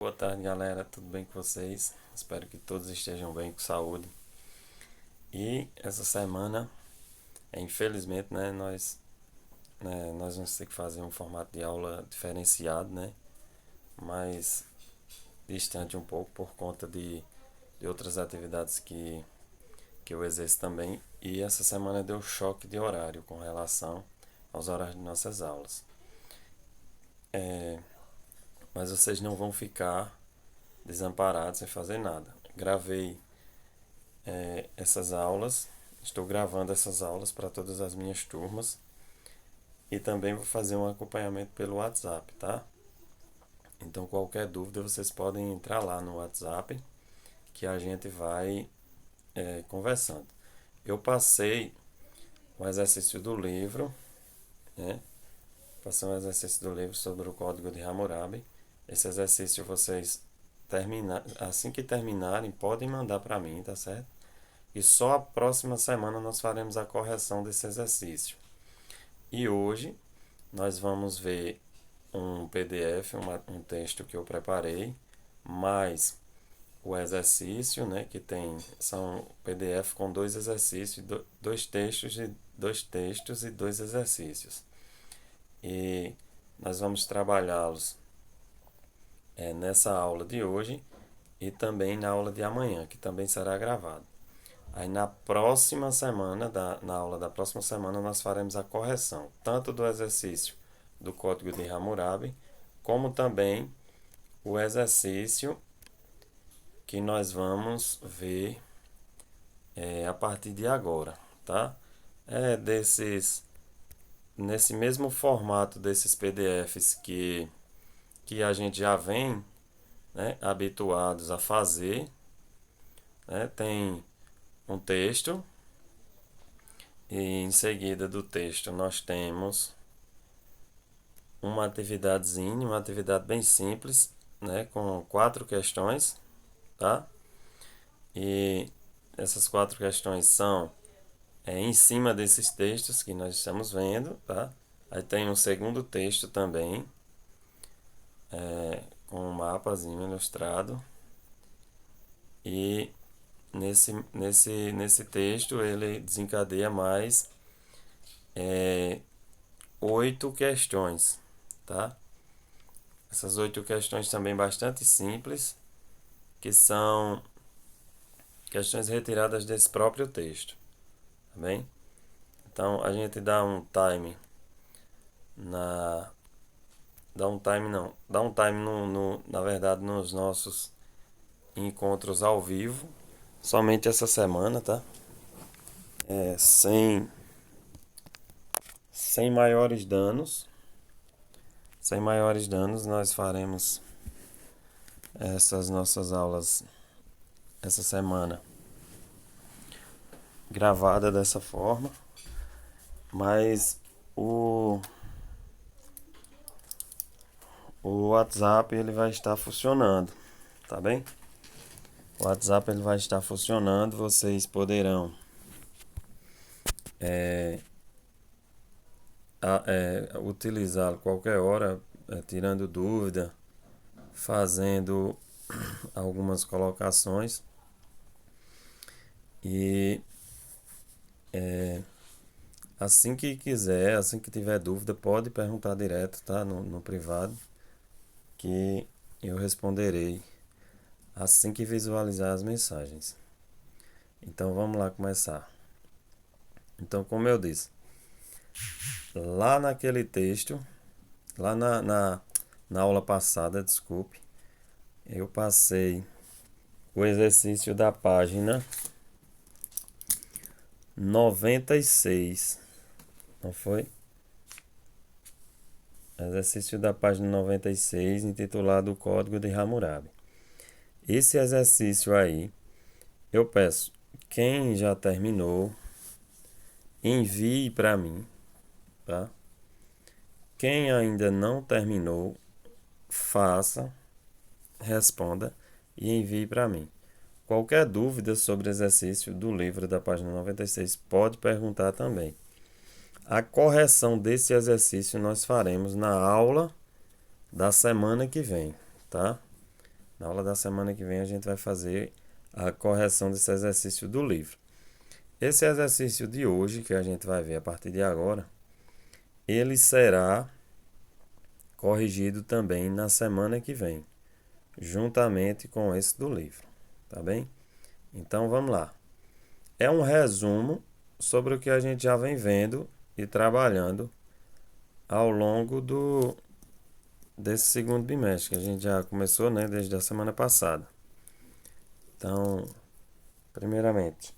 Boa tarde, galera. Tudo bem com vocês? Espero que todos estejam bem, com saúde. E essa semana, infelizmente, nós vamos ter que fazer um formato de aula diferenciado, né? Mais distante um pouco por conta de outras atividades que eu exerço também. E essa semana deu choque de horário com relação aos horários de nossas aulas. Mas vocês não vão ficar desamparados sem fazer nada. Gravei essas aulas, estou gravando essas aulas para todas as minhas turmas e também vou fazer um acompanhamento pelo WhatsApp, tá? Então, qualquer dúvida, vocês podem entrar lá no WhatsApp que a gente vai conversando. Eu passei o exercício do livro, né? Passei um exercício do livro sobre o Código de Hammurabi. Esse exercício vocês assim que terminarem, podem mandar para mim, tá certo? E só a próxima semana nós faremos a correção desse exercício. E hoje nós vamos ver um PDF, um texto que eu preparei, mais o exercício, né, que são PDF com dois exercícios, dois textos e dois exercícios. E nós vamos trabalhá-los nessa aula de hoje e também na aula de amanhã, que também será gravado. Aí na próxima semana, na aula da próxima semana, nós faremos a correção, tanto do exercício do Código de Hammurabi, como também o exercício que nós vamos ver a partir de agora, tá? Nesse mesmo formato desses PDFs que a gente já vem, né, habituados a fazer, né? Tem um texto e em seguida do texto nós temos uma atividadezinha, uma atividade bem simples, né, com 4 questões, tá? E essas 4 questões são em cima desses textos que nós estamos vendo, tá? Aí tem um segundo texto também, com um mapazinho ilustrado. E nesse texto ele desencadeia mais 8 questões, tá? Essas 8 questões também bastante simples, que são questões retiradas desse próprio texto, tá bem? Então a gente dá um time na verdade nos nossos encontros ao vivo, somente essa semana, tá? Sem maiores danos. Sem maiores danos, nós faremos essas nossas aulas essa semana gravada dessa forma, mas o WhatsApp ele vai estar funcionando, tá bem? O WhatsApp ele vai estar funcionando, vocês poderão utilizá-lo qualquer hora, tirando dúvida, fazendo algumas colocações e assim que quiser, assim que tiver dúvida, pode perguntar direto, tá? No privado, que eu responderei assim que visualizar as mensagens. Então vamos lá começar. Então, como eu disse, lá naquele texto, lá na aula passada, desculpe, eu passei o exercício da página 96, não foi? Exercício da página 96, intitulado Código de Hammurabi. Esse exercício aí, eu peço, quem já terminou, envie para mim, tá? Quem ainda não terminou, faça, responda e envie para mim. Qualquer dúvida sobre o exercício do livro da página 96 pode perguntar também. A correção desse exercício nós faremos na aula da semana que vem, tá? Na aula da semana que vem a gente vai fazer a correção desse exercício do livro. Esse exercício de hoje, que a gente vai ver a partir de agora, ele será corrigido também na semana que vem, juntamente com esse do livro, tá bem? Então vamos lá. É um resumo sobre o que a gente já vem vendo e trabalhando ao longo desse segundo bimestre, que a gente já começou, né, desde a semana passada. Então, primeiramente,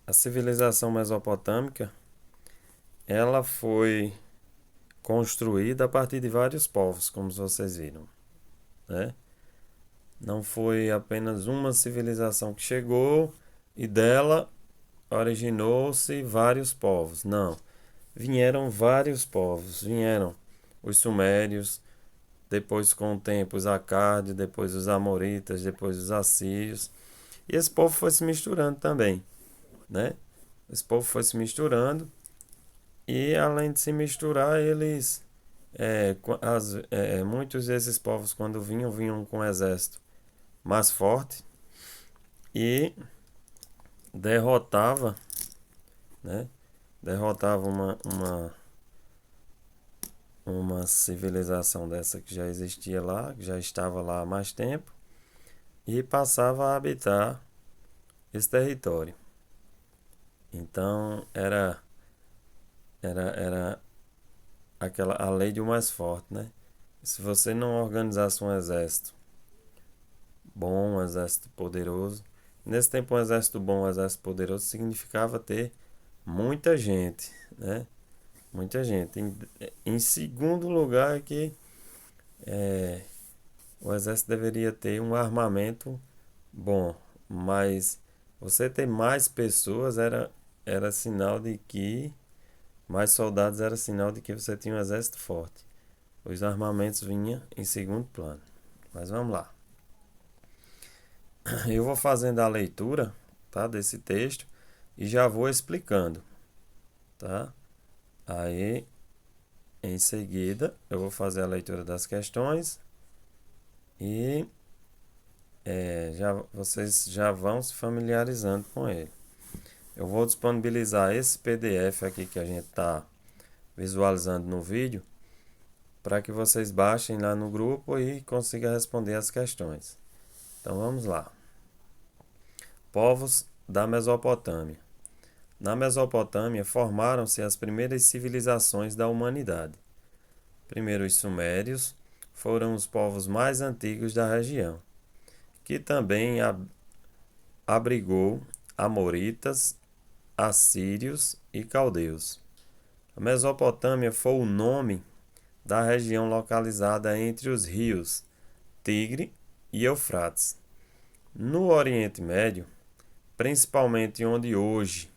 a civilização mesopotâmica, ela foi construída a partir de vários povos, como vocês viram, né? Não foi apenas uma civilização que chegou e dela originou-se vários povos. Não. Vieram vários povos. Vieram os sumérios, depois com o tempo os acádios, depois os amoritas, depois os assírios. E esse povo foi se misturando também, né? Esse povo foi se misturando e além de se misturar, eles muitos desses povos quando vinham com um exército mais forte e derrotava, né? Derrotava uma civilização dessa que já existia lá, que já estava lá há mais tempo, e passava a habitar esse território. Então era aquela a lei do mais forte, né? Se você não organizasse um exército bom, um exército poderoso, nesse tempo um exército bom, um exército poderoso significava ter muita gente, né? Muita gente. Em segundo lugar, que o exército deveria ter um armamento bom, mas você ter mais pessoas era sinal de que mais soldados era sinal de que você tinha um exército forte. Os armamentos vinham em segundo plano. Mas vamos lá. Eu vou fazendo a leitura, tá, desse texto e já vou explicando, tá? Aí, em seguida, eu vou fazer a leitura das questões e vocês já vão se familiarizando com ele. Eu vou disponibilizar esse PDF aqui que a gente está visualizando no vídeo para que vocês baixem lá no grupo e consigam responder as questões. Então vamos lá. Povos da Mesopotâmia. Na Mesopotâmia formaram-se as primeiras civilizações da humanidade. Primeiro, os sumérios foram os povos mais antigos da região, que também abrigou amoritas, assírios e caldeus. A Mesopotâmia foi o nome da região localizada entre os rios Tigre e Eufrates. No Oriente Médio, principalmente onde hoje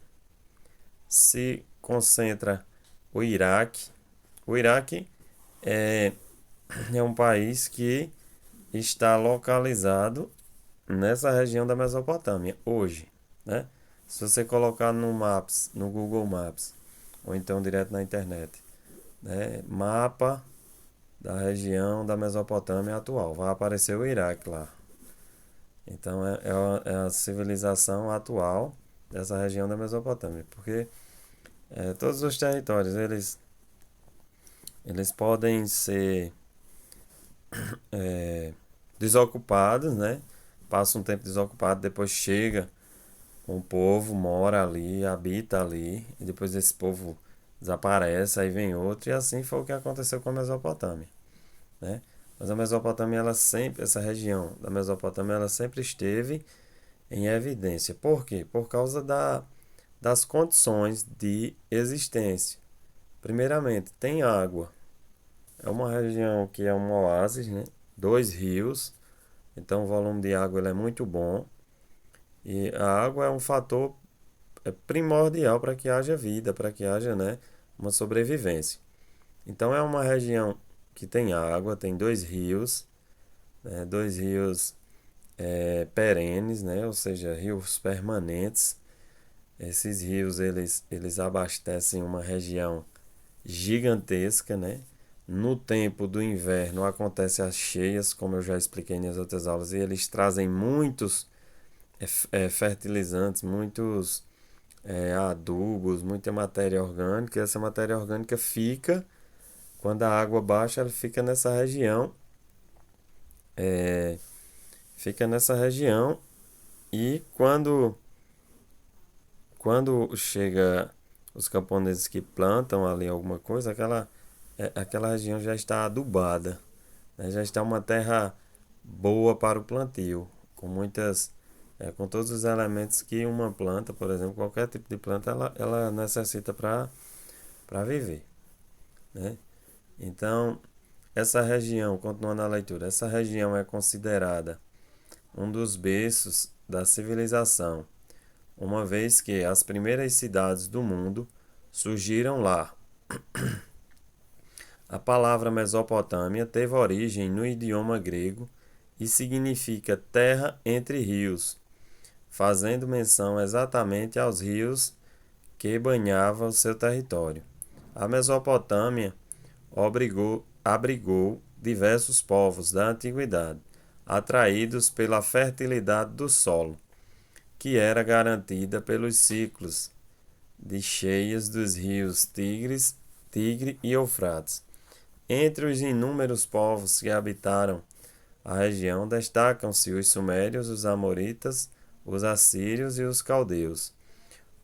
se concentra o Iraque. O Iraque é um país que está localizado nessa região da Mesopotâmia hoje, né? Se você colocar no Maps, no Google Maps, ou então direto na internet, né? Mapa da região da Mesopotâmia atual, vai aparecer o Iraque lá. Então é a civilização atual dessa região da Mesopotâmia, porque todos os territórios eles podem ser desocupados, né? Passa um tempo desocupado, depois chega um povo, mora ali, habita ali, e depois esse povo desaparece, aí vem outro, e assim foi o que aconteceu com a Mesopotâmia, né? Mas a Mesopotâmia, essa região da Mesopotâmia, ela sempre esteve em evidência. Por quê? Por causa das condições de existência. Primeiramente, tem água. É uma região que é um oásis, né? Dois rios, então o volume de água ele é muito bom. E a água é um fator primordial para que haja vida, para que haja, né, uma sobrevivência. Então é uma região que tem água, tem dois rios perenes, né, ou seja, rios permanentes. Esses rios eles abastecem uma região gigantesca, né? No tempo do inverno acontecem as cheias, como eu já expliquei nas outras aulas, e eles trazem muitos fertilizantes, muitos adubos, muita matéria orgânica. E essa matéria orgânica fica, quando a água baixa, ela é, fica nessa região e quando chega os camponeses que plantam ali alguma coisa, aquela região já está adubada, né? Já está uma terra boa para o plantio, com todos os elementos que uma planta, por exemplo, qualquer tipo de planta, ela necessita para viver, né? Então, essa região, continuando a leitura, essa região é considerada um dos berços da civilização, uma vez que as primeiras cidades do mundo surgiram lá. A palavra Mesopotâmia teve origem no idioma grego e significa terra entre rios, fazendo menção exatamente aos rios que banhavam seu território. A Mesopotâmia abrigou diversos povos da antiguidade, atraídos pela fertilidade do solo, que era garantida pelos ciclos de cheias dos rios Tigre e Eufrates. Entre os inúmeros povos que habitaram a região destacam-se os sumérios, os amoritas, os assírios e os caldeus.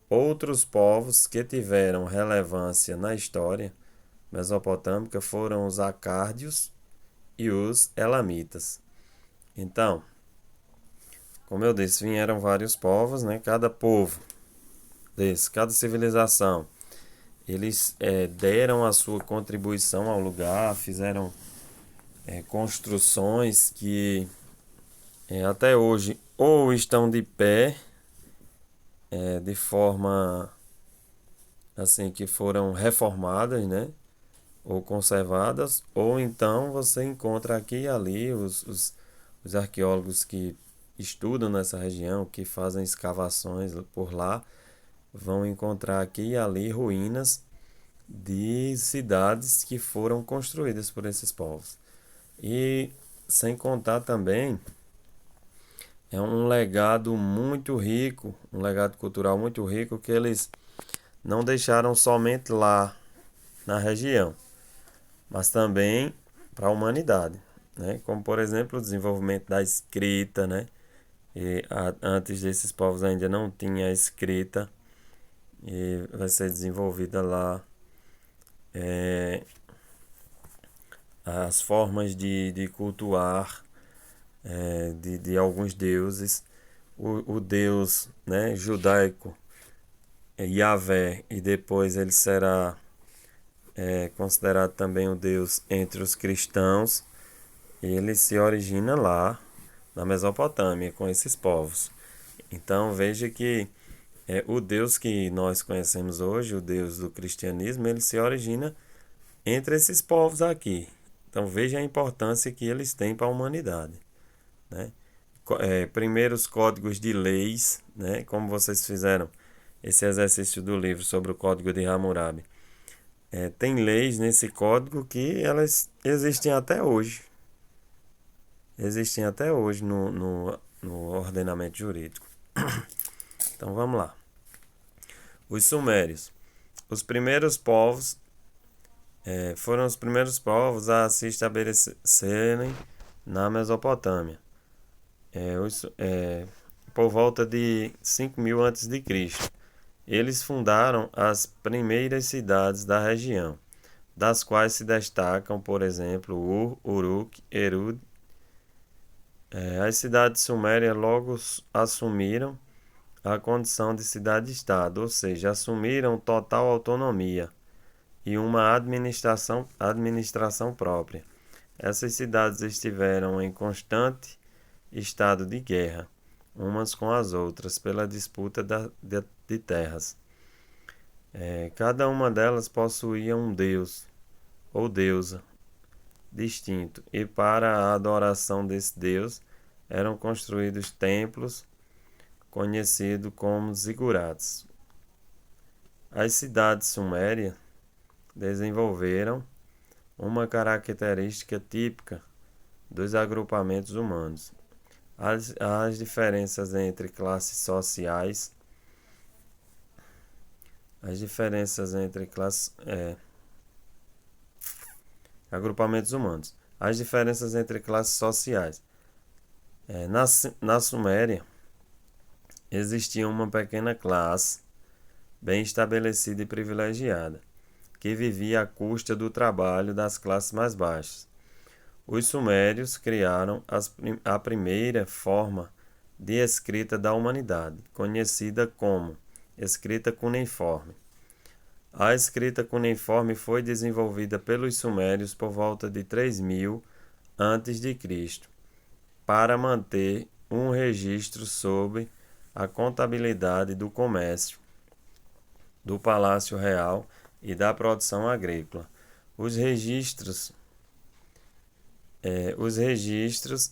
Outros povos que tiveram relevância na história mesopotâmica foram os acárdios e os elamitas. Então, como eu disse, vieram vários povos, né? Cada povo cada civilização, eles deram a sua contribuição ao lugar, fizeram construções que até hoje ou estão de pé, de forma assim que foram reformadas, né? Ou conservadas, ou então você encontra aqui e ali os arqueólogos que estudam nessa região, que fazem escavações por lá, vão encontrar aqui e ali ruínas de cidades que foram construídas por esses povos. E sem contar também, é um legado muito rico, um legado cultural muito rico que eles não deixaram somente lá na região, mas também para a humanidade, né? Como por exemplo o desenvolvimento da escrita, né? Antes desses povos ainda não tinha escrita e vai ser desenvolvida lá as formas de cultuar de alguns deuses. O deus, né, judaico, Yahvé, e depois ele será considerado também o deus entre os cristãos. Ele se origina lá na Mesopotâmia com esses povos. Então veja que o Deus que nós conhecemos hoje, o Deus do cristianismo, ele se origina entre esses povos aqui. Então veja a importância que eles têm para a humanidade, né? Primeiros códigos de leis, né? Como vocês fizeram esse exercício do livro sobre o Código de Hammurabi. Tem leis nesse código que elas existem até hoje. Existem até hoje no ordenamento jurídico. Então vamos lá. Os sumérios. Os primeiros povos foram os primeiros povos a se estabelecerem na Mesopotâmia, por volta de 5.000 a.C. Eles fundaram as primeiras cidades da região, das quais se destacam, por exemplo, Ur, Uruk, Erud. As cidades sumérias logo assumiram a condição de cidade-estado, ou seja, assumiram total autonomia e uma administração própria. Essas cidades estiveram em constante estado de guerra, umas com as outras, pela disputa de terras. Cada uma delas possuía um deus ou deusa distinto, e para a adoração desse deus eram construídos templos conhecidos como zigurates. As cidades sumérias desenvolveram uma característica típica dos agrupamentos humanos. As diferenças entre classes sociais, agrupamentos humanos. As diferenças entre classes sociais. Na Suméria, existia uma pequena classe, bem estabelecida e privilegiada, que vivia à custa do trabalho das classes mais baixas. Os sumérios criaram a primeira forma de escrita da humanidade, conhecida como escrita cuneiforme. A escrita cuneiforme foi desenvolvida pelos sumérios por volta de 3000 a.C., para manter um registro sobre a contabilidade do comércio, do palácio real e da produção agrícola. Os registros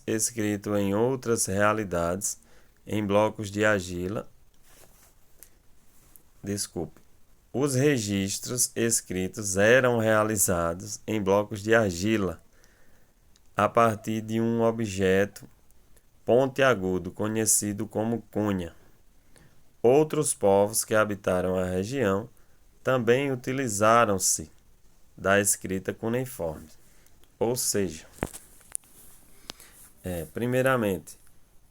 escritos em outras realidades, em blocos de argila. Os registros escritos eram realizados em blocos de argila, a partir de um objeto pontiagudo conhecido como cunha. Outros povos que habitaram a região também utilizaram-se da escrita cuneiforme. Ou seja, primeiramente,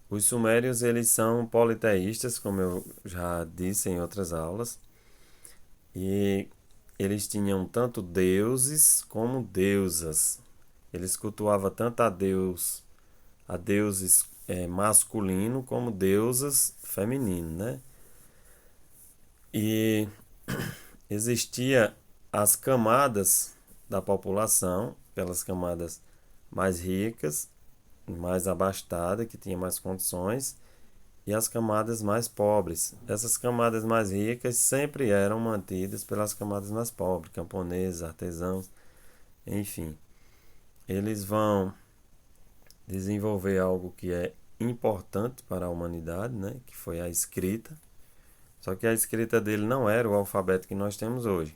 os sumérios eles são politeístas, como eu já disse em outras aulas, e eles tinham tanto deuses como deusas. Eles cultuavam tanto a deuses masculino como deusas femininas, né? E existia as camadas da população, aquelas camadas mais ricas, mais abastadas, que tinham mais condições, e as camadas mais pobres. Essas camadas mais ricas sempre eram mantidas pelas camadas mais pobres, camponeses, artesãos, enfim. Eles vão desenvolver algo que é importante para a humanidade, né? Que foi a escrita. Só que a escrita dele não era o alfabeto que nós temos hoje.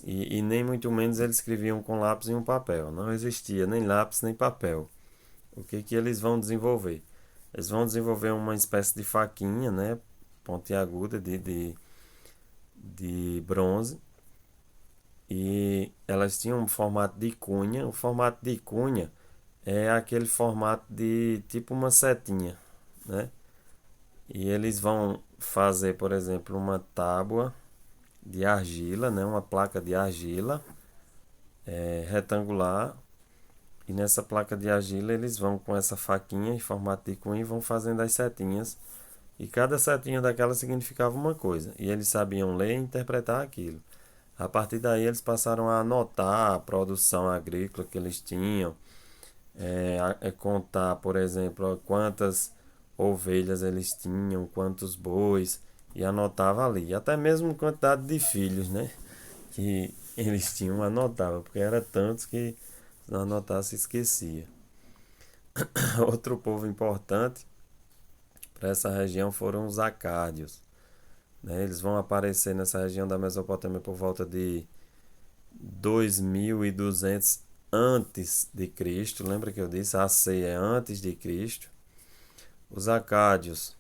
E nem muito menos eles escreviam com lápis e um papel. Não existia nem lápis nem papel. O que eles vão desenvolver? Eles vão desenvolver uma espécie de faquinha, né? Pontiaguda de bronze. E elas tinham um formato de cunha. O formato de cunha é aquele formato de tipo uma setinha, né? E eles vão fazer, por exemplo, uma tábua de argila, né? Uma placa de argila retangular. E nessa placa de argila eles vão com essa faquinha em formato de cunha e vão fazendo as setinhas. E cada setinha daquela significava uma coisa. E eles sabiam ler e interpretar aquilo. A partir daí eles passaram a anotar a produção agrícola que eles tinham. Contar, por exemplo, quantas ovelhas eles tinham, quantos bois. E anotava ali. E até mesmo quantidade de filhos, né? Que eles tinham, anotava. Porque era tantos que se não anotasse esquecia. Outro povo importante para essa região foram os acádios, né? Eles vão aparecer nessa região da Mesopotâmia por volta de 2200 antes de Cristo. Lembra que eu disse AC é antes de Cristo? Os acádios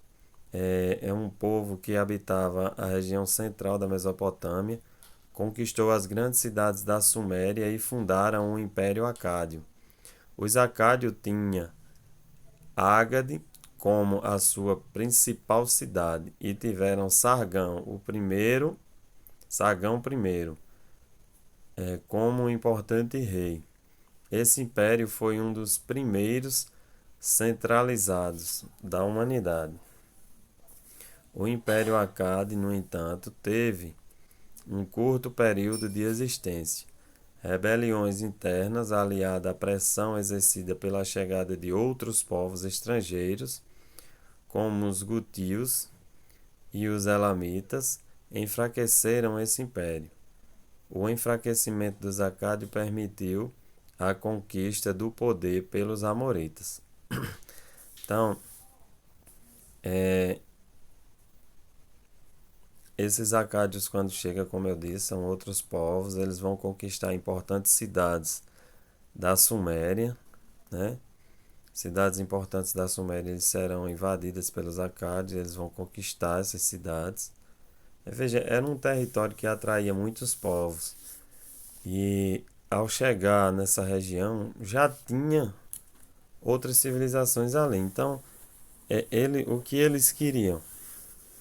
é um povo que habitava a região central da Mesopotâmia, conquistou as grandes cidades da Suméria e fundaram o Império Acádio. Os acádios tinham Ágade como a sua principal cidade e tiveram Sargão I, como um importante rei. Esse império foi um dos primeiros centralizados da humanidade. O Império Acade, no entanto, teve um curto período de existência. Rebeliões internas aliadas à pressão exercida pela chegada de outros povos estrangeiros, como os gutios e os elamitas, enfraqueceram esse império. O enfraquecimento dos acádios permitiu a conquista do poder pelos amoritas. Então, esses acádios, quando chegam, como eu disse, são outros povos, eles vão conquistar importantes cidades da Suméria, né? Cidades importantes da Suméria eles serão invadidas pelos acádios, eles vão conquistar essas cidades. Veja, era um território que atraía muitos povos. E ao chegar nessa região, já tinha outras civilizações ali. Então, o que eles queriam?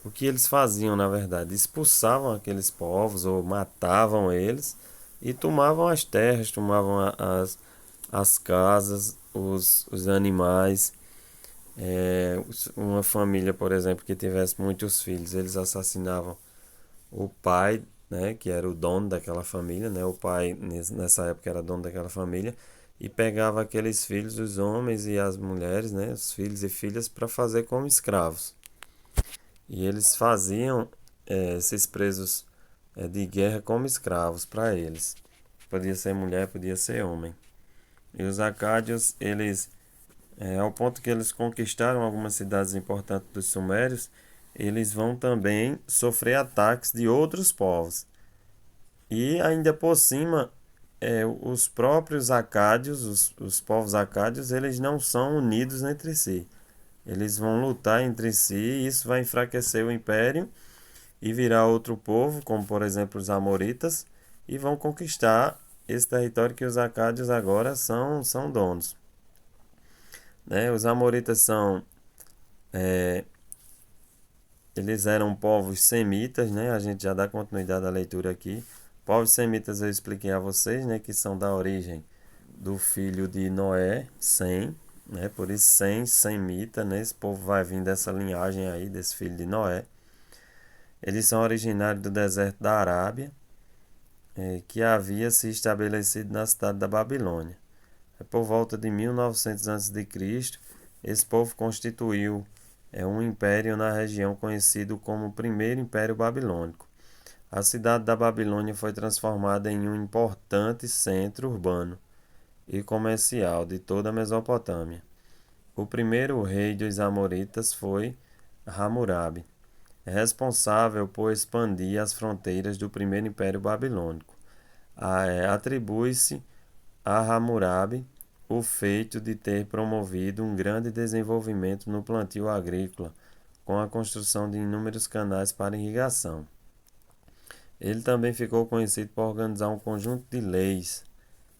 O que eles faziam, na verdade? Expulsavam aqueles povos ou matavam eles e tomavam as terras, tomavam as casas, os animais. Uma família, por exemplo, que tivesse muitos filhos, eles assassinavam o pai, né, que era o dono daquela família, né, o pai nessa época era dono daquela família, e pegava aqueles filhos, os homens e as mulheres, né, os filhos e filhas, para fazer como escravos. E eles faziam esses presos de guerra como escravos para eles. Podia ser mulher, podia ser homem. E os acádios, eles, ao ponto que eles conquistaram algumas cidades importantes dos sumérios, eles vão também sofrer ataques de outros povos. E ainda por cima, os próprios acádios, os povos acádios, eles não são unidos entre si. Eles vão lutar entre si e isso vai enfraquecer o império e virar outro povo, como por exemplo os amoritas, e vão conquistar esse território que os acádios agora são donos. Né? Os amoritas eles eram povos semitas, né? A gente já dá continuidade à leitura aqui. Povos semitas eu expliquei a vocês, né? Que são da origem do filho de Noé, Sem, né? Por isso Sem, semita, né? Esse povo vai vir dessa linhagem aí, desse filho de Noé. Eles são originários do deserto da Arábia, que havia se estabelecido na cidade da Babilônia. Por volta de 1900 a.C., esse povo constituiu um império na região conhecido como o Primeiro Império Babilônico. A cidade da Babilônia foi transformada em um importante centro urbano e comercial de toda a Mesopotâmia. O primeiro rei dos Amoritas foi Hammurabi, responsável por expandir as fronteiras do Primeiro Império Babilônico. Atribui-se a Hammurabi o feito de ter promovido um grande desenvolvimento no plantio agrícola, com a construção de inúmeros canais para irrigação. Ele também ficou conhecido por organizar um conjunto de leis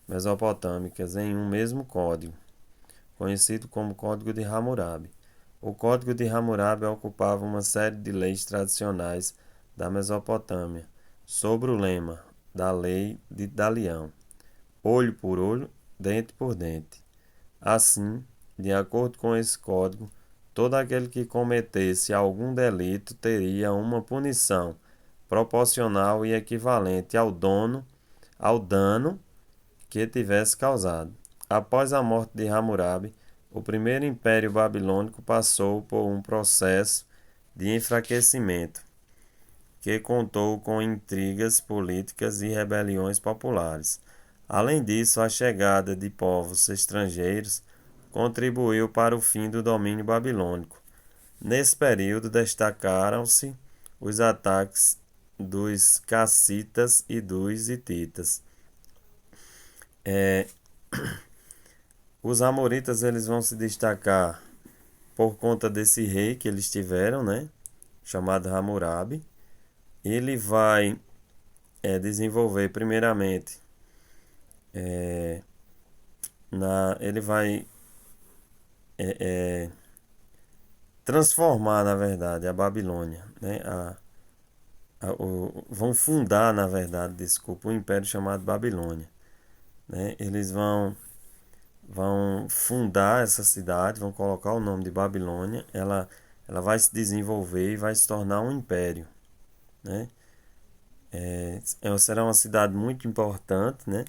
mesopotâmicas em um mesmo código, conhecido como Código de Hammurabi. O Código de Hammurabi ocupava uma série de leis tradicionais da Mesopotâmia, sob o lema da Lei de Dalião: olho por olho, dente por dente. Assim, de acordo com esse código, todo aquele que cometesse algum delito teria uma punição proporcional e equivalente ao dano que tivesse causado. Após a morte de Hammurabi, o primeiro império babilônico passou por um processo de enfraquecimento, que contou com intrigas políticas e rebeliões populares. Além disso, a chegada de povos estrangeiros contribuiu para o fim do domínio babilônico. Nesse período destacaram-se os ataques dos cassitas e dos hititas. Os amoritas eles vão se destacar por conta desse rei que eles tiveram, né? Chamado Hammurabi. Ele vai desenvolver primeiramente ele vai transformar, na verdade, a Babilônia, né? Vão fundar, na verdade, desculpa, um império chamado Babilônia, né? Eles vão fundar essa cidade, vão colocar o nome de Babilônia. Ela vai se desenvolver e vai se tornar um império, né? Será uma cidade muito importante, né?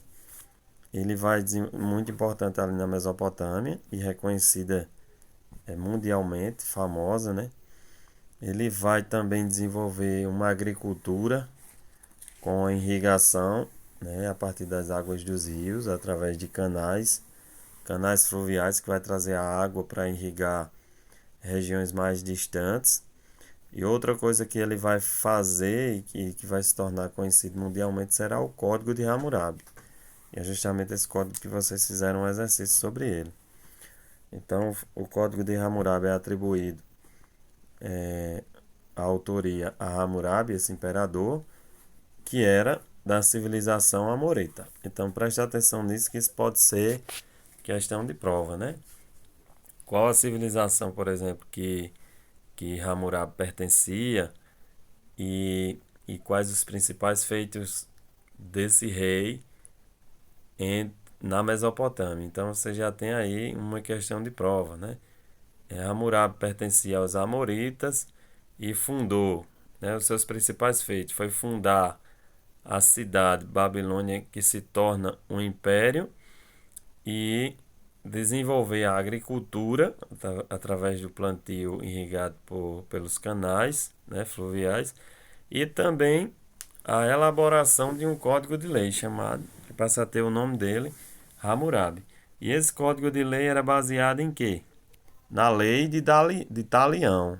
Ele vai muito importante ali na Mesopotâmia e reconhecida mundialmente, famosa, né? Ele vai também desenvolver uma agricultura com irrigação, né, a partir das águas dos rios, através de canais fluviais que vai trazer a água para irrigar regiões mais distantes. E outra coisa que ele vai fazer e que vai se tornar conhecido mundialmente será o Código de Hammurabi. E é justamente esse código que vocês fizeram um exercício sobre ele. Então, o Código de Hammurabi é atribuído a autoria a Hammurabi, esse imperador, que era da civilização amorita. Então preste atenção nisso, que isso pode ser questão de prova, né? Qual a civilização, por exemplo, que Hammurabi pertencia e quais os principais feitos desse rei em, na Mesopotâmia. Então você já tem aí uma questão de prova, né? Hammurabi pertencia aos amoritas e fundou, né, os seus principais feitos foi fundar a cidade Babilônia, que se torna um império, e desenvolver a agricultura através do plantio irrigado pelos canais, né, fluviais, e também a elaboração de um código de lei chamado, que passa a ter o nome dele, Hammurabi. E esse código de lei era baseado em quê? Na lei de Talião.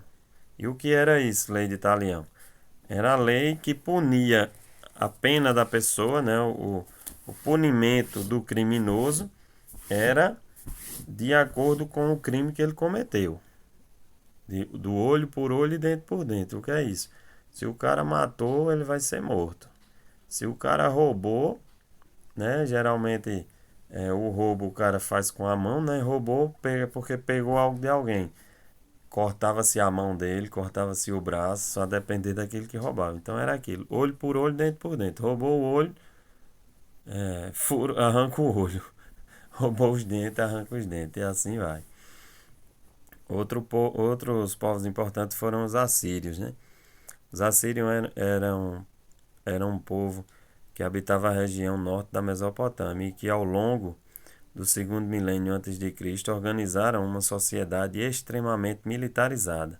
E o que era isso, lei de Talião? Era a lei que punia a pena da pessoa, né? O punimento do criminoso era de acordo com o crime que ele cometeu. Do olho por olho e dente por dente. O que é isso? Se o cara matou, ele vai ser morto. Se o cara roubou, né? Geralmente o roubo o cara faz com a mão, né? Roubou porque pegou algo de alguém. Cortava-se a mão dele, cortava-se o braço, só a depender daquele que roubava. Então era aquilo, olho por olho, dente por dente. Roubou o olho, arranca o olho. Roubou os dentes, arranca os dentes. E assim vai. Outros povos importantes foram os assírios, né? Os assírios eram um povo que habitava a região norte da Mesopotâmia e que ao longo do segundo milênio antes de Cristo organizaram uma sociedade extremamente militarizada.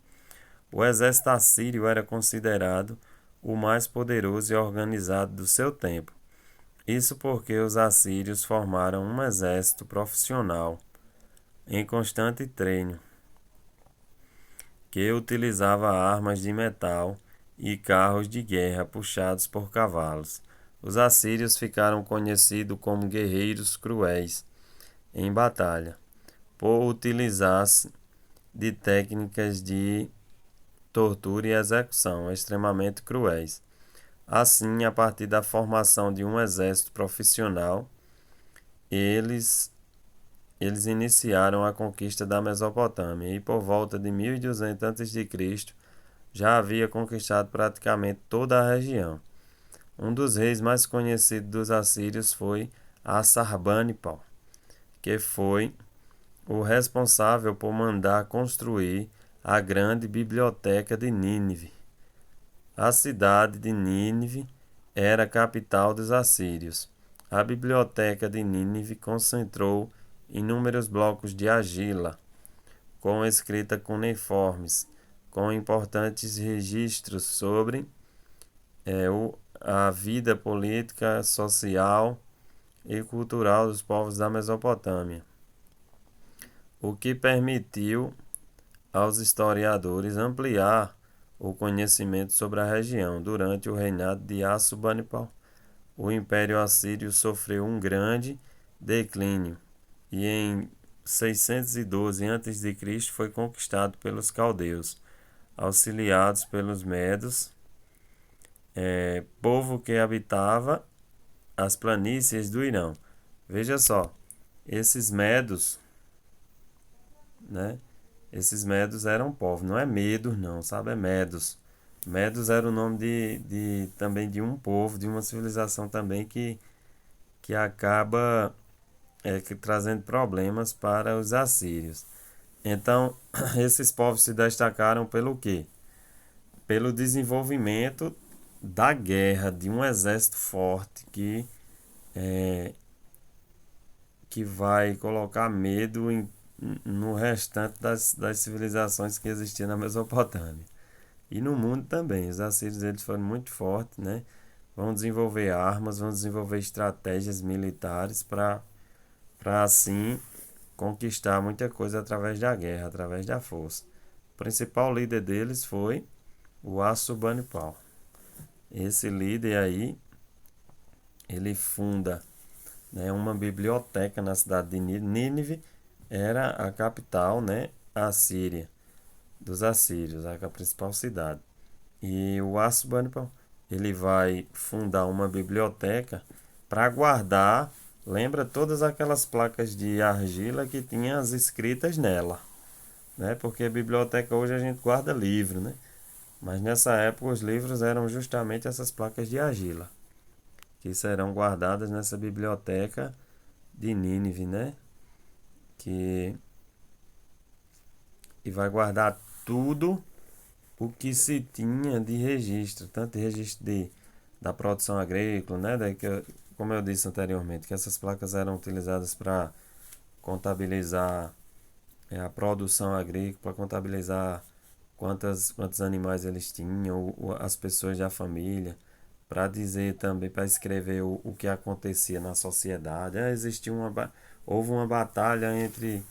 O exército assírio era considerado o mais poderoso e organizado do seu tempo. Isso porque os assírios formaram um exército profissional em constante treino, que utilizava armas de metal e carros de guerra puxados por cavalos. Os assírios ficaram conhecidos como guerreiros cruéis em batalha, por utilizar-se de técnicas de tortura e execução extremamente cruéis. Assim, a partir da formação de um exército profissional, eles iniciaram a conquista da Mesopotâmia e por volta de 1200 a.C. já havia conquistado praticamente toda a região. Um dos reis mais conhecidos dos assírios foi Assurbanipal, que foi o responsável por mandar construir a grande biblioteca de Nínive. A cidade de Nínive era a capital dos assírios. A biblioteca de Nínive concentrou inúmeros blocos de argila, com escrita cuneiformes, com importantes registros sobre a vida política, social e cultural dos povos da Mesopotâmia, o que permitiu aos historiadores ampliar o conhecimento sobre a região. Durante o reinado de Assurbanipal, o Império Assírio sofreu um grande declínio e em 612 a.C. foi conquistado pelos caldeus, auxiliados pelos medos, povo que habitava as planícies do Irão. Veja só, esses medos, né? Esses medos eram povos, não é medos não, sabe? É medos. Medos era o nome também de um povo, de uma civilização também que acaba trazendo problemas para os assírios. Então, esses povos se destacaram pelo quê? Pelo desenvolvimento da guerra, de um exército forte que vai colocar medo no restante das civilizações que existiam na Mesopotâmia. E no mundo também. Os assírios eles foram muito fortes, né? Vão desenvolver armas, vão desenvolver estratégias militares para assim conquistar muita coisa através da guerra, através da força. O principal líder deles foi o Assurbanipal. Esse líder aí, ele funda, né, uma biblioteca na cidade de Nínive, era a capital, né, assíria, dos assírios, a principal cidade. E o Assurbanipal, ele vai fundar uma biblioteca para guardar, lembra todas aquelas placas de argila que tinha as escritas nela, né? Porque a biblioteca hoje a gente guarda livro, né? Mas nessa época os livros eram justamente essas placas de argila, que serão guardadas nessa biblioteca de Nínive, né? Que e vai guardar tudo o que se tinha de registro, tanto de registro da produção agrícola, né? Como eu disse anteriormente, que essas placas eram utilizadas para contabilizar a produção agrícola, para contabilizar quantos animais eles tinham, as pessoas da família, para dizer também, para escrever o que acontecia na sociedade. Houve uma batalha entre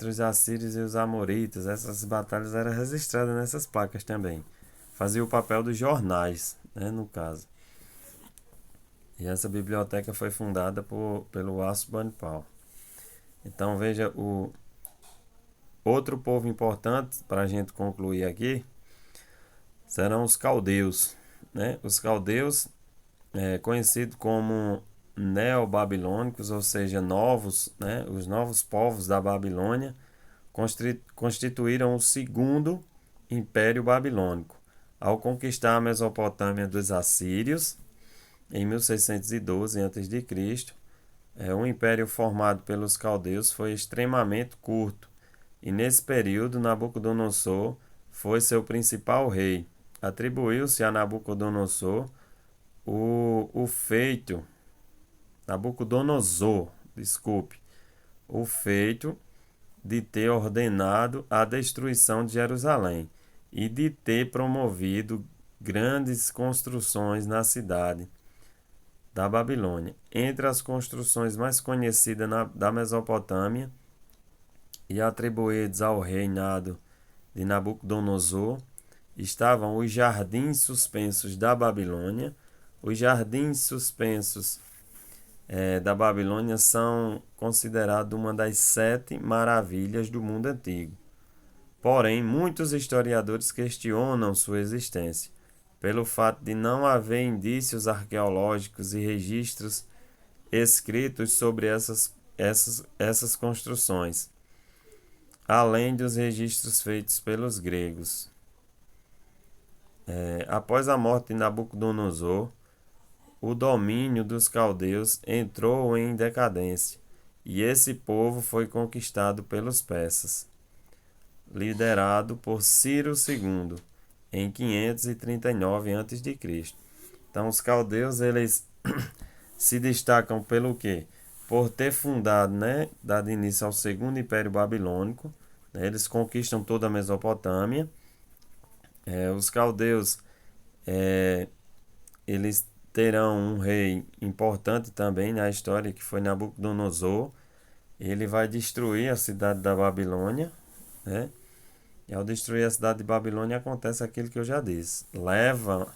os assírios e os amoritas. Essas batalhas eram registradas nessas placas também. Fazia o papel dos jornais, né, no caso. E essa biblioteca foi fundada pelo Assurbanipal. Então veja o outro povo importante para a gente concluir aqui serão os caldeus, né? Os caldeus, conhecidos como neobabilônicos, ou seja, novos, né? Os novos povos da Babilônia constituíram o segundo Império Babilônico, ao conquistar a Mesopotâmia dos assírios em 1612 a.C. O império formado pelos caldeus foi extremamente curto, e nesse período Nabucodonosor foi seu principal rei. Atribuiu-se a Nabucodonosor o feito, Nabucodonosor, desculpe, o feito de ter ordenado a destruição de Jerusalém e de ter promovido grandes construções na cidade da Babilônia. Entre as construções mais conhecidas da Mesopotâmia e atribuídas ao reinado de Nabucodonosor estavam os jardins suspensos da Babilônia. Os jardins suspensos da Babilônia são considerados uma das 7 maravilhas do mundo antigo. Porém, muitos historiadores questionam sua existência, pelo fato de não haver indícios arqueológicos e registros escritos sobre essas construções, além dos registros feitos pelos gregos. Após a morte de Nabucodonosor, o domínio dos caldeus entrou em decadência e esse povo foi conquistado pelos persas, liderado por Ciro II, em 539 a.C. Então, os caldeus, eles se destacam pelo quê? Por ter fundado, né, dado início ao segundo Império Babilônico, né, eles conquistam toda a Mesopotâmia. Os caldeus, eles terão um rei importante também na história, que foi Nabucodonosor. Ele vai destruir a cidade da Babilônia, né? E ao destruir a cidade de Babilônia acontece aquilo que eu já disse. Leva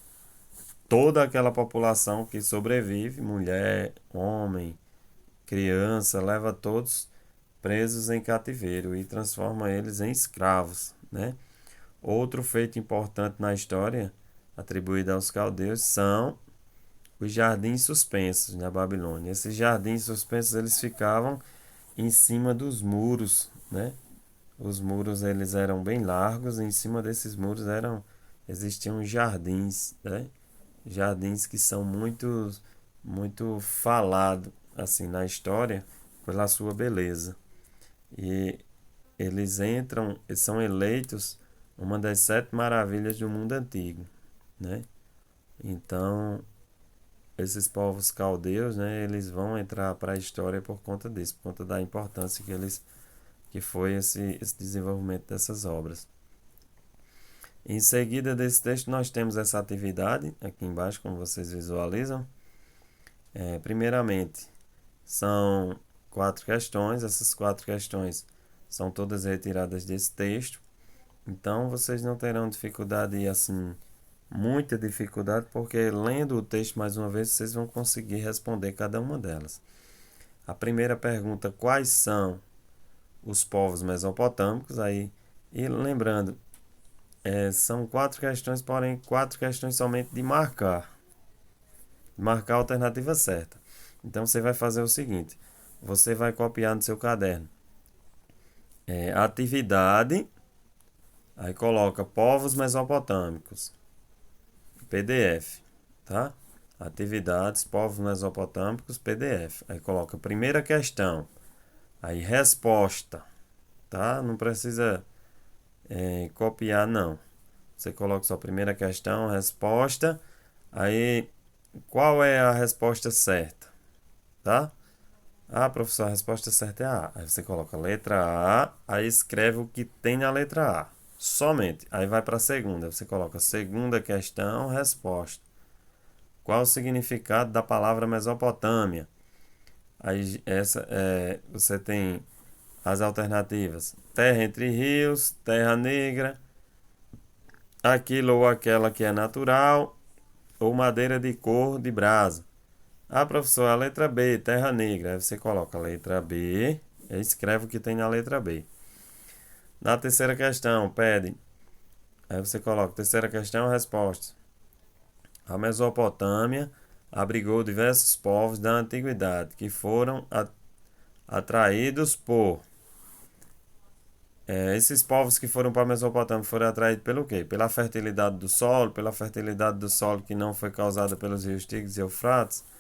toda aquela população que sobrevive, mulher, homem, criança, leva todos presos em cativeiro e transforma eles em escravos, né? Outro feito importante na história atribuído aos caldeus são os jardins suspensos na Babilônia. Esses jardins suspensos, eles ficavam em cima dos muros, né? Os muros, eles eram bem largos e em cima desses muros existiam jardins, né? Jardins que são muito falados assim na história pela sua beleza. E eles são eleitos uma das 7 maravilhas do mundo antigo, né? Então, esses povos caldeus, né, eles vão entrar para a história por conta disso, por conta da importância que foi esse desenvolvimento dessas obras. Em seguida desse texto, nós temos essa atividade aqui embaixo, como vocês visualizam. Primeiramente, são 4 questões. Essas 4 questões são todas retiradas desse texto. Então, vocês não terão dificuldade assim muita dificuldade, porque lendo o texto mais uma vez, vocês vão conseguir responder cada uma delas. A primeira pergunta, quais são os povos mesopotâmicos? Aí, e lembrando, são 4 questões, porém 4 questões somente de marcar. Marcar a alternativa certa. Então você vai fazer o seguinte: você vai copiar no seu caderno atividade, aí coloca povos mesopotâmicos, PDF, tá? Atividades, povos mesopotâmicos, PDF. Aí coloca primeira questão, aí resposta, tá? Não precisa copiar, não. Você coloca só primeira questão, resposta, aí qual é a resposta certa, tá? Ah, professor, a resposta certa é A. Aí você coloca letra A, aí escreve o que tem na letra A. Somente. Aí vai para a segunda. Você coloca segunda questão, resposta. Qual o significado da palavra Mesopotâmia? Aí você tem as alternativas: terra entre rios, terra negra, aquilo ou aquela que é natural, ou madeira de cor de brasa. Ah, professor, a letra B, terra negra. Aí você coloca a letra B e escreve o que tem na letra B. Na terceira questão, pede. Aí você coloca terceira questão, resposta. A Mesopotâmia abrigou diversos povos da antiguidade que foram atraídos por. Esses povos que foram para a Mesopotâmia foram atraídos pelo quê? Pela fertilidade do solo que não foi causada pelos rios Tigres e Eufrates,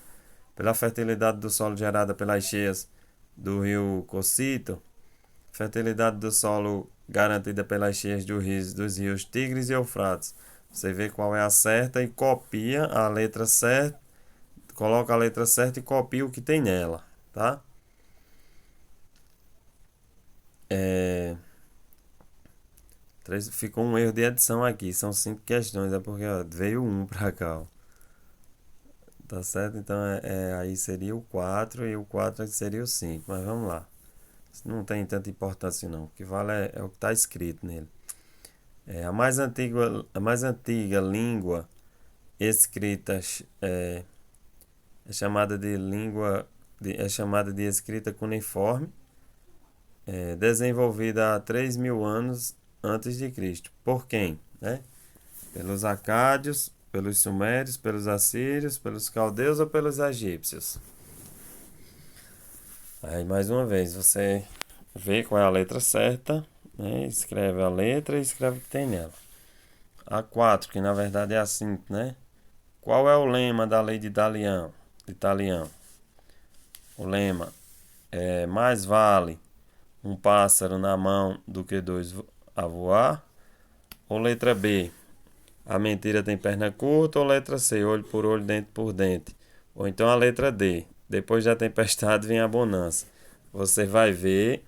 pela fertilidade do solo gerada pelas cheias do rio Cocito, fertilidade do solo garantida pelas cheias dos rios Tigres e Eufrates. Você vê qual é a certa e copia a letra certa, coloca a letra certa e copia o que tem nela, tá? Ficou um erro de edição aqui, são 5 questões, é porque veio um pra cá, ó. Tá certo? Então aí seria o 4 e o 4 seria o 5, mas vamos lá. Isso não tem tanta importância não, o que vale é o que está escrito nele. A mais antiga língua escrita é chamada de escrita cuneiforme, desenvolvida há 3.000 anos antes de Cristo. Por quem? Né? Pelos acádios, pelos sumérios, pelos assírios, pelos caldeus ou pelos egípcios. Aí mais uma vez você vê qual é a letra certa, né? Escreve a letra e escreve o que tem nela. A 4, que na verdade é a 5, né? Qual é o lema da lei de Italião? O lema é: mais vale um pássaro na mão do que 2 a voar. Ou letra B, a mentira tem perna curta. Ou letra C, olho por olho, dente por dente. Ou então a letra D, depois da tempestade vem a bonança. Você vai ver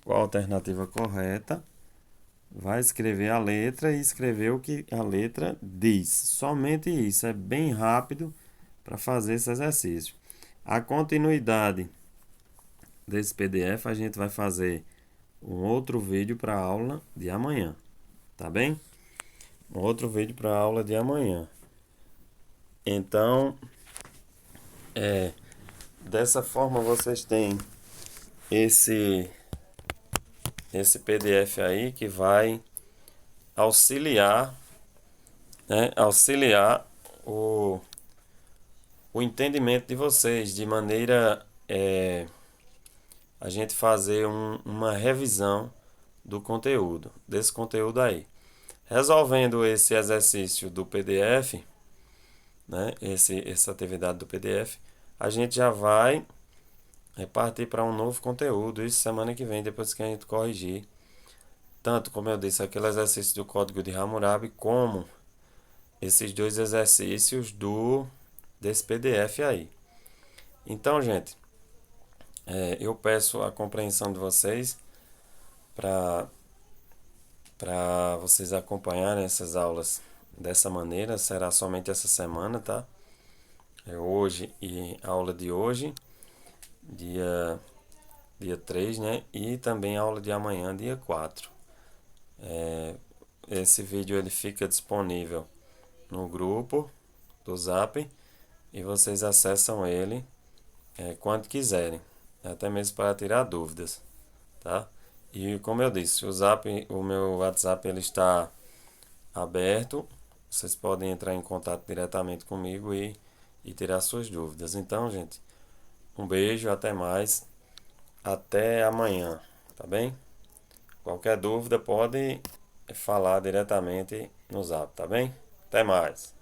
qual a alternativa correta, vai escrever a letra e escrever o que a letra diz. Somente isso, é bem rápido para fazer esse exercício. A continuidade desse PDF a gente vai fazer um outro vídeo para a aula de amanhã, tá bem? Um outro vídeo para a aula de amanhã. Então, dessa forma vocês têm esse PDF aí que vai auxiliar, né, o entendimento de vocês, de maneira a gente fazer uma revisão do conteúdo, desse conteúdo aí. Resolvendo esse exercício do PDF, né, essa atividade do PDF, a gente já vai partir para um novo conteúdo, isso semana que vem, depois que a gente corrigir. Tanto, como eu disse, aquele exercício do código de Hammurabi, como esses 2 exercícios desse PDF aí. Então, gente, eu peço a compreensão de vocês para vocês acompanharem essas aulas dessa maneira. Será somente essa semana, tá? Hoje e a aula de hoje, dia 3, né? E também a aula de amanhã, dia 4. Esse vídeo ele fica disponível no grupo do Zap e vocês acessam ele quando quiserem, até mesmo para tirar dúvidas, tá? E como eu disse, o meu WhatsApp ele está aberto, vocês podem entrar em contato diretamente comigo e tirar suas dúvidas. Então, gente, um beijo, até mais, até amanhã, tá bem? Qualquer dúvida pode falar diretamente no Zap, tá bem? Até mais.